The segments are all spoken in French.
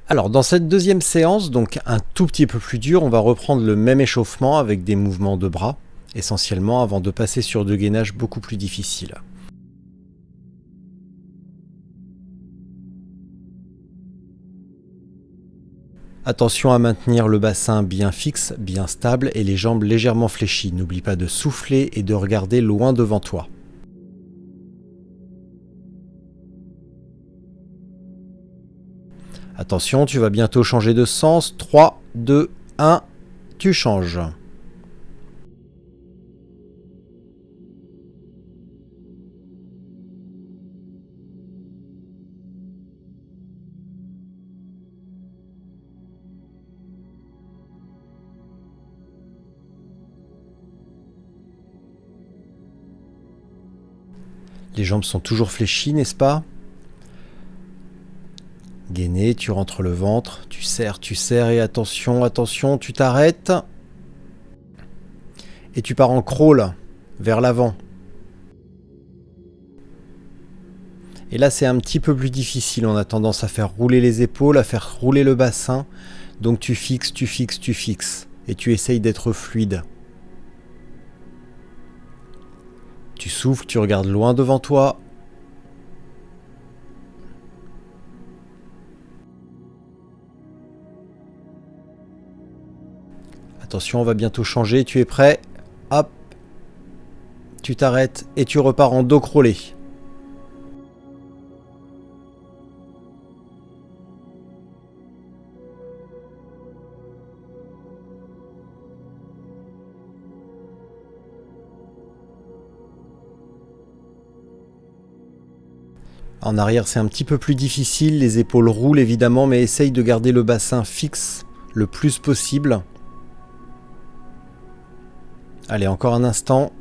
Alors dans cette deuxième séance, donc un tout petit peu plus dur, on va reprendre le même échauffement avec des mouvements de bras, essentiellement avant de passer sur deux gainages beaucoup plus difficiles. Attention à maintenir le bassin bien fixe, bien stable et les jambes légèrement fléchies. N'oublie pas de souffler et de regarder loin devant toi. Attention, tu vas bientôt changer de sens. 3, 2, 1, tu changes. Les jambes sont toujours fléchies, n'est-ce pas? Gainé, tu rentres le ventre, tu serres et attention, attention, tu t'arrêtes. Et tu pars en crawl vers l'avant. Et là, c'est un petit peu plus difficile. On a tendance à faire rouler les épaules, à faire rouler le bassin. Donc tu fixes, tu fixes, tu fixes. Et tu essayes d'être fluide. Tu souffles, tu regardes loin devant toi. Attention, on va bientôt changer. Tu es prêt? Hop. Tu t'arrêtes et tu repars en dos crawlé. En arrière, c'est un petit peu plus difficile. Les épaules roulent évidemment, mais essaye de garder le bassin fixe le plus possible. Allez, encore un instant.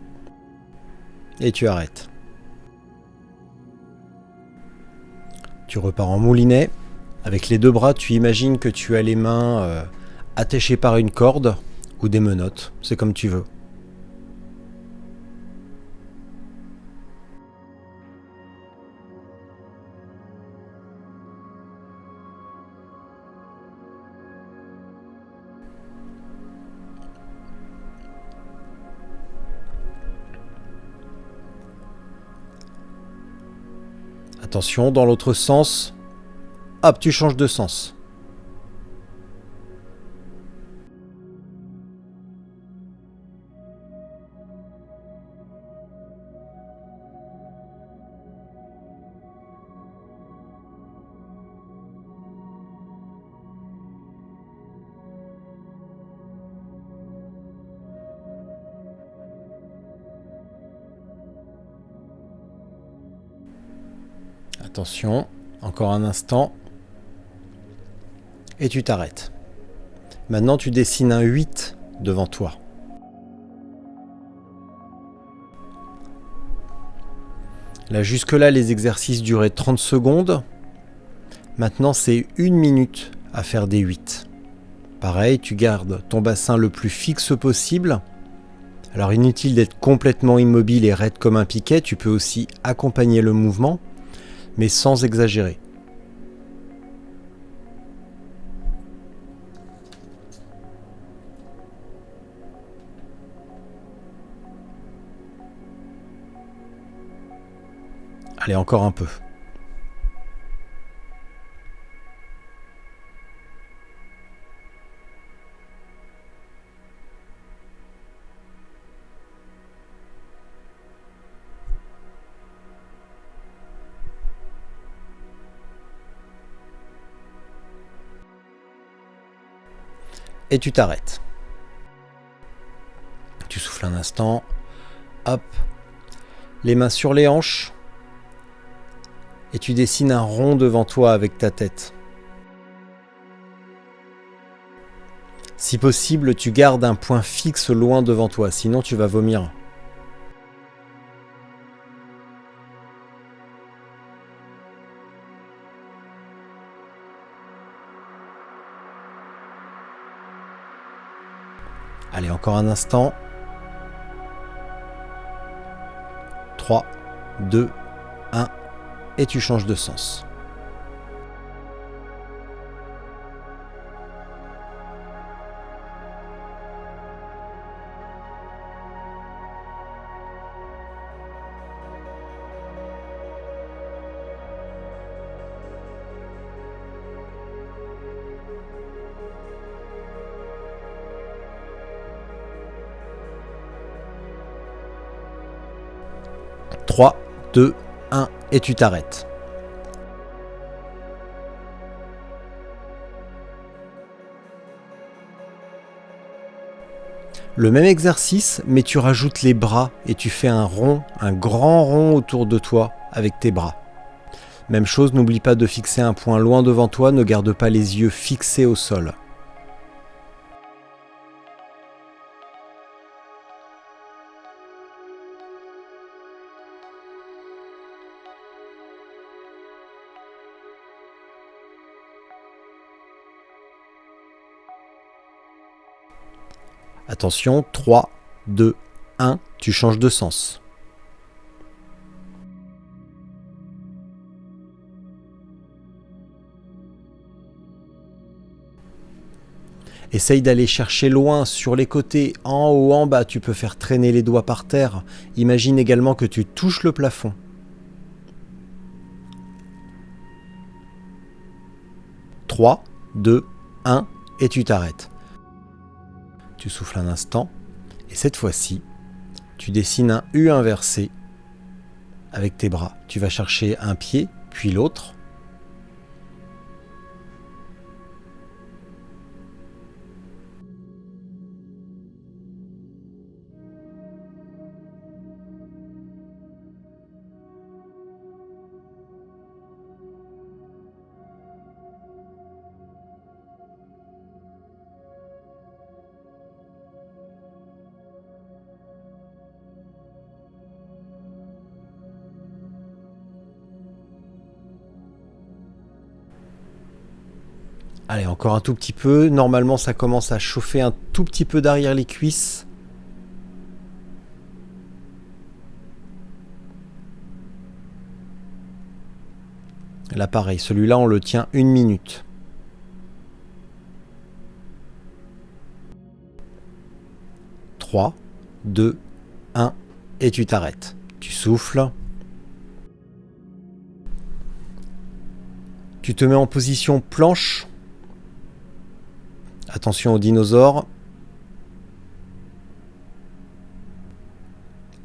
Et tu arrêtes. Tu repars en moulinet. Avec les deux bras, tu imagines que tu as les mains attachées par une corde ou des menottes. C'est comme tu veux. Attention, dans l'autre sens. Hop, tu changes de sens. Attention, encore un instant. Et tu t'arrêtes. Maintenant, tu dessines un 8 devant toi. Là, jusque-là, les exercices duraient 30 secondes. Maintenant, c'est 1 minute à faire des 8. Pareil, tu gardes ton bassin le plus fixe possible. Alors, inutile d'être complètement immobile et raide comme un piquet. Tu peux aussi accompagner le mouvement, mais sans exagérer. Allez, encore un peu. Et tu t'arrêtes. Tu souffles un instant. Hop. Les mains sur les hanches. Et tu dessines un rond devant toi avec ta tête. Si possible, tu gardes un point fixe loin devant toi, sinon tu vas vomir. Allez, encore un instant. 3, 2, 1, et tu changes de sens. 2, 1 et tu t'arrêtes. Le même exercice, mais tu rajoutes les bras et tu fais un rond, un grand rond autour de toi avec tes bras. Même chose, n'oublie pas de fixer un point loin devant toi, ne garde pas les yeux fixés au sol. Attention, 3, 2, 1, tu changes de sens. Essaye d'aller chercher loin, sur les côtés, en haut, en bas, tu peux faire traîner les doigts par terre. Imagine également que tu touches le plafond. 3, 2, 1 et tu t'arrêtes. Tu souffles un instant et cette fois-ci, tu dessines un U inversé avec tes bras. Tu vas chercher un pied, puis l'autre. Allez, encore un tout petit peu. Normalement, ça commence à chauffer un tout petit peu derrière les cuisses. Là, pareil, celui-là, on le tient 1 minute. « 3, 2, 1 et tu t'arrêtes. Tu souffles. Tu te mets en position planche. Attention aux dinosaures.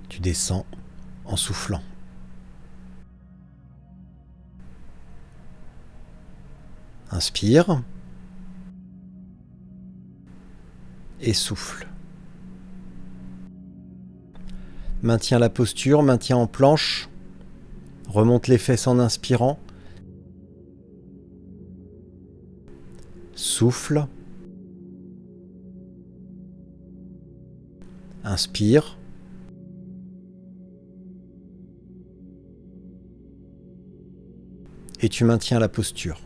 Tu descends en soufflant. Inspire. Et souffle. Maintiens la posture, maintiens en planche. Remonte les fesses en inspirant. Souffle. Inspire. Et tu maintiens la posture.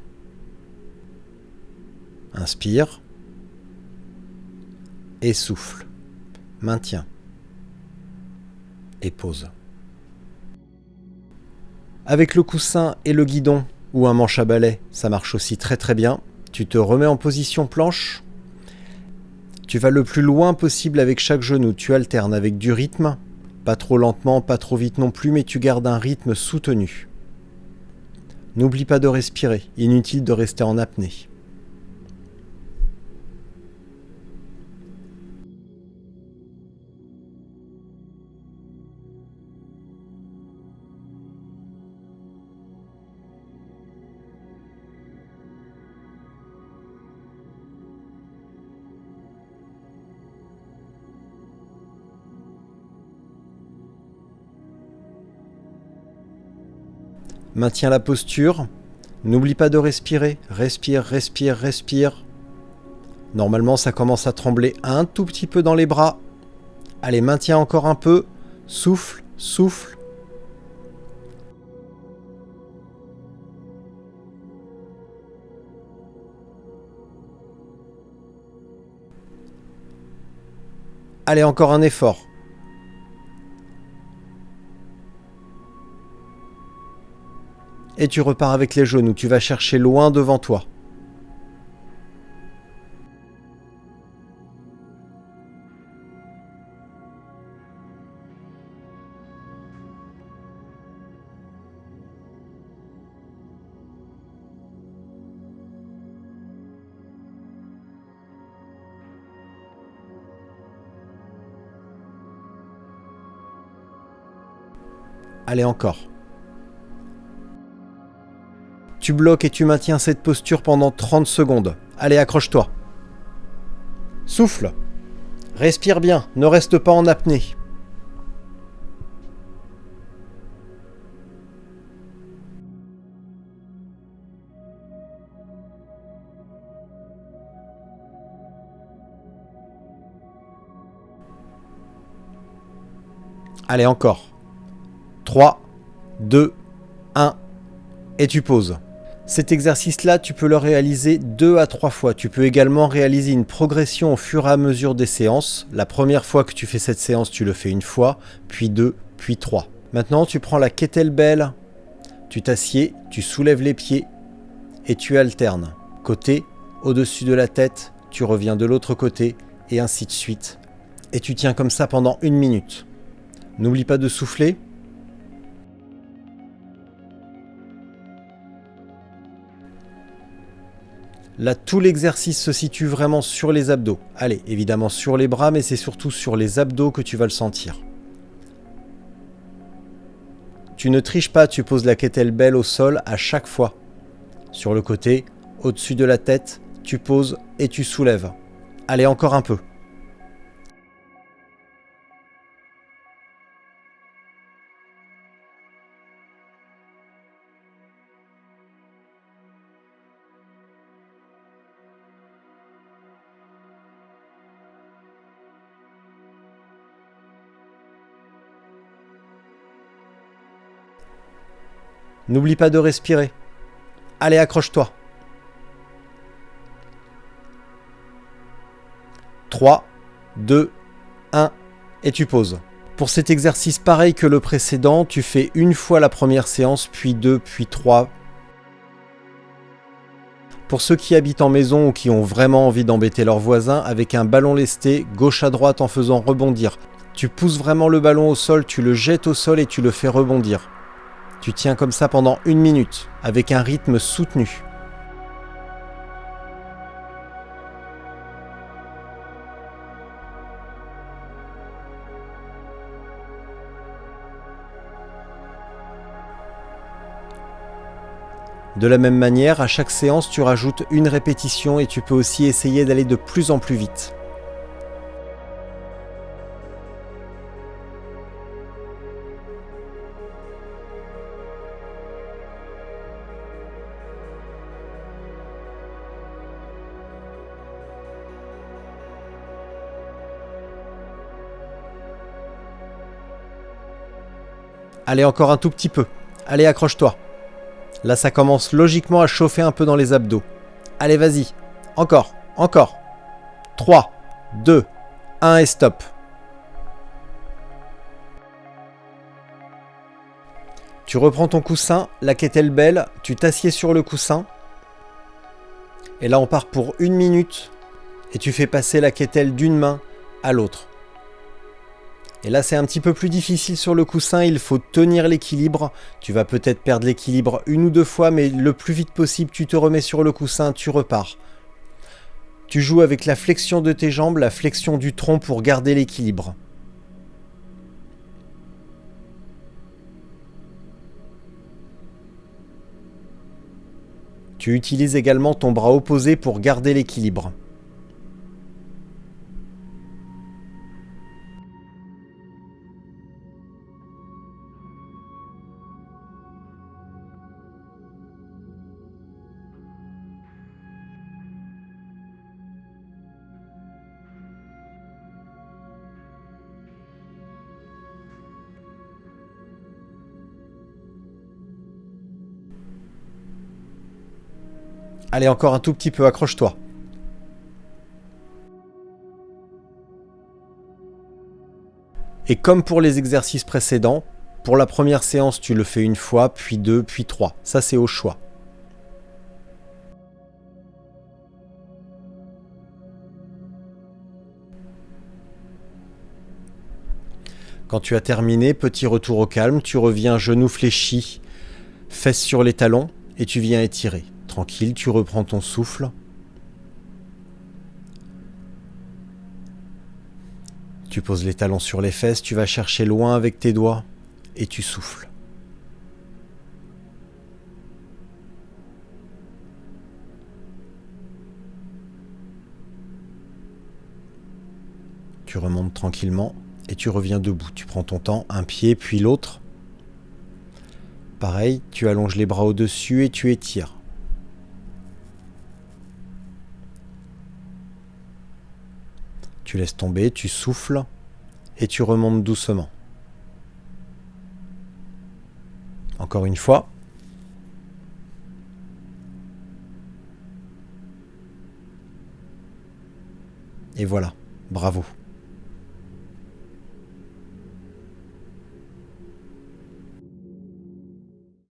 Inspire. Et souffle. Maintiens. Et pose. Avec le coussin et le guidon ou un manche à balai, ça marche aussi très très bien. Tu te remets en position planche. Tu vas le plus loin possible avec chaque genou. Tu alternes avec du rythme. Pas trop lentement, pas trop vite non plus, mais tu gardes un rythme soutenu. N'oublie pas de respirer. Inutile de rester en apnée. Maintiens la posture. N'oublie pas de respirer. Respire, respire, respire. Normalement, ça commence à trembler un tout petit peu dans les bras. Allez, maintiens encore un peu. Souffle, souffle. Allez, encore un effort. Et tu repars avec les genoux. Tu vas chercher loin devant toi. Allez, encore. Tu bloques et tu maintiens cette posture pendant 30 secondes. Allez, accroche-toi. Souffle. Respire bien, ne reste pas en apnée. Allez, encore. 3, 2, 1, et tu poses. Cet exercice-là, tu peux le réaliser 2 à 3 fois. Tu peux également réaliser une progression au fur et à mesure des séances. La première fois que tu fais cette séance, tu le fais une fois, puis 2, puis 3. Maintenant, tu prends la kettlebell, tu t'assieds, tu soulèves les pieds et tu alternes. Côté, au-dessus de la tête, tu reviens de l'autre côté et ainsi de suite. Et tu tiens comme ça pendant 1 minute. N'oublie pas de souffler. Là, tout l'exercice se situe vraiment sur les abdos. Allez, évidemment sur les bras, mais c'est surtout sur les abdos que tu vas le sentir. Tu ne triches pas, tu poses la kettlebell au sol à chaque fois. Sur le côté, au-dessus de la tête, tu poses et tu soulèves. Allez, encore un peu. N'oublie pas de respirer. Allez, accroche-toi. 3, 2, 1, et tu poses. Pour cet exercice pareil que le précédent, tu fais une fois la première séance, puis 2, puis 3. Pour ceux qui habitent en maison ou qui ont vraiment envie d'embêter leurs voisins, avec un ballon lesté, gauche à droite en faisant rebondir. Tu pousses vraiment le ballon au sol, tu le jettes au sol et tu le fais rebondir. Tu tiens comme ça pendant 1 minute, avec un rythme soutenu. De la même manière, à chaque séance, tu rajoutes une répétition et tu peux aussi essayer d'aller de plus en plus vite. Allez, encore un tout petit peu. Allez, accroche-toi. Là, ça commence logiquement à chauffer un peu dans les abdos. Allez, vas-y. Encore, encore. 3, 2, 1 et stop. Tu reprends ton coussin, la kettlebell, tu t'assieds sur le coussin. Et là, on part pour 1 minute. Et tu fais passer la kettle d'une main à l'autre. Et là, c'est un petit peu plus difficile sur le coussin, il faut tenir l'équilibre. Tu vas peut-être perdre l'équilibre 1 ou 2 fois, mais le plus vite possible, tu te remets sur le coussin, tu repars. Tu joues avec la flexion de tes jambes, la flexion du tronc pour garder l'équilibre. Tu utilises également ton bras opposé pour garder l'équilibre. Allez, encore un tout petit peu, accroche-toi. Et comme pour les exercices précédents, pour la première séance, tu le fais 1 fois, puis 2, puis 3. Ça, c'est au choix. Quand tu as terminé, petit retour au calme, tu reviens genoux fléchis, fesses sur les talons, et tu viens étirer. Tranquille, tu reprends ton souffle. Tu poses les talons sur les fesses, tu vas chercher loin avec tes doigts et tu souffles. Tu remontes tranquillement et tu reviens debout. Tu prends ton temps, un pied puis l'autre. Pareil, tu allonges les bras au-dessus et tu étires. Tu laisses tomber, tu souffles et tu remontes doucement. Encore une fois. Et voilà, bravo.